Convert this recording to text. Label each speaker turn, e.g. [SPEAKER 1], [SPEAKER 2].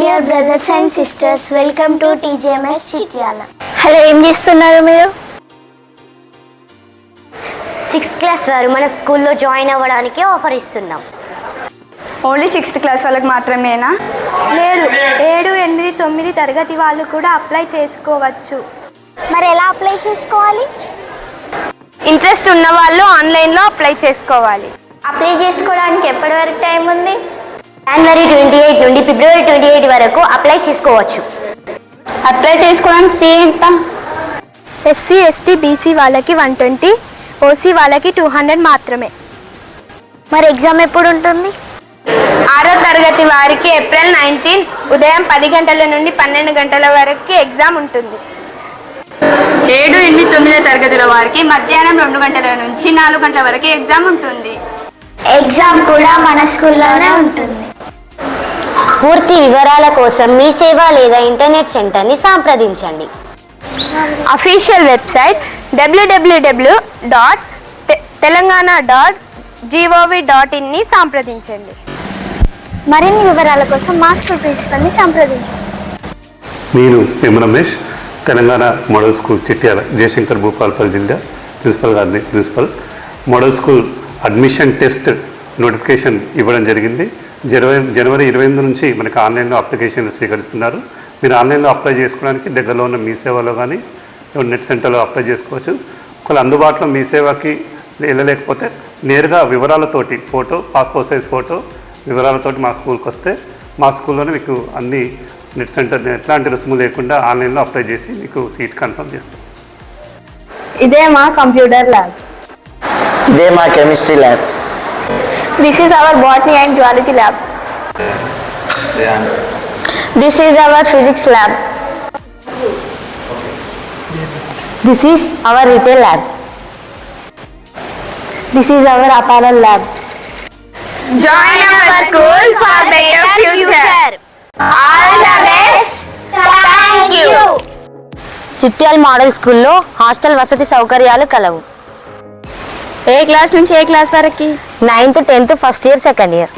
[SPEAKER 1] dear brothers and sisters, welcome to TJMS Chityala.
[SPEAKER 2] Hello, ఏం చేస్తున్నారు మీరు?
[SPEAKER 1] 6th క్లాస్ వారు మన స్కూల్లో జాయిన్ అవ్వడానికి ఆఫర్ ఇస్తున్నాం.
[SPEAKER 2] ఓన్లీ 6th క్లాస్ వాళ్ళకి మాత్రమేనా?
[SPEAKER 3] లేదు, 7, 8, 9 తరగతి వాళ్ళు కూడా అప్లై చేసుకోవచ్చు.
[SPEAKER 1] మరి ఎలా అప్లై చేసుకోవాలి?
[SPEAKER 2] ఇంట్రెస్ట్ ఉన్న వాళ్ళు ఆన్లైన్లో అప్లై చేసుకోవాలి.
[SPEAKER 1] అప్లై చేసుకోవడానికి ఎప్పటి వరకు టైం ఉంది? జనవరి 28 నుండి ఫిబ్రవరి 28 వరకు అప్లై చేసుకోవచ్చు.
[SPEAKER 2] అప్లై చేసుకోవడానికి ఫీ ఎంత?
[SPEAKER 3] SC, ST, BC వాళ్ళకి 120, OC వాళ్ళకి 200 మాత్రమే.
[SPEAKER 1] మరి ఎగ్జామ్ ఎప్పుడు ఉంటుంది?
[SPEAKER 2] 6వ తరగతి వారికి ఏప్రిల్ 19 ఉదయం 10 గంటల నుండి 12 గంటల వరకు ఎగ్జామ్ ఉంటుంది. 7, 8, 9 తరగతుల వారికి మధ్యాహ్నం 2 గంటల నుంచి 4 గంటల వరకు ఎగ్జామ్ ఉంటుంది.
[SPEAKER 1] ఎగ్జామ్ కూడా మన స్కూల్లోనే ఉంటుంది. పూర్తి వివరాల కోసం మీ సేవ లేదా ఇంటర్నెట్ సెంటర్ని సంప్రదించండి.
[SPEAKER 2] అఫీషియల్ వెబ్సైట్ www.telangana.gov.in సంప్రదించండి.
[SPEAKER 3] మరిన్ని వివరాల కోసం మాస్టర్ ప్రిన్సిపల్ని సంప్రదించండి.
[SPEAKER 4] నేను M Ramesh, Telangana model school Chityal Jayashankar Bhupalpally జిల్లా ప్రిన్సిపల్ గారిని. Principal model school admission test notification ఇవ్వడం జరిగింది. జనవరి 28 నుంచి మనకి ఆన్లైన్లో అప్లికేషన్లు స్వీకరిస్తున్నారు. మీరు ఆన్లైన్లో అప్లై చేసుకోవడానికి దగ్గరలో ఉన్న మీ సేవలో కానీ నెట్ సెంటర్లో అప్లై చేసుకోవచ్చు. ఒకవేళ అందుబాటులో మీ సేవకి వెళ్ళలేకపోతే నేరుగా వివరాలతోటి ఫోటో, పాస్పోర్ట్ సైజ్ ఫోటో వివరాలతోటి మా స్కూల్కి వస్తే మా స్కూల్లోనే మీకు అన్ని నెట్ సెంటర్ ఎట్లాంటి రుసుము లేకుండా ఆన్లైన్లో అప్లై చేసి మీకు సీట్ కన్ఫర్మ్ చేస్తాం.
[SPEAKER 2] ఇదే మా కంప్యూటర్ ల్యాబ్.
[SPEAKER 5] ఇదే మా chemistry lab.
[SPEAKER 2] This is our botany and zoology lab. This is our physics lab.
[SPEAKER 1] This is our retail lab. This is our apparel lab.
[SPEAKER 2] Join our school for better future. All the best. Thank you.
[SPEAKER 1] Chityal model స్కూల్లో hostel వసతి సౌకర్యాలు కలవు.
[SPEAKER 2] ఏ class నుంచి ఏ class వరకు?
[SPEAKER 1] 9th, 10th, 1st year, 2nd year.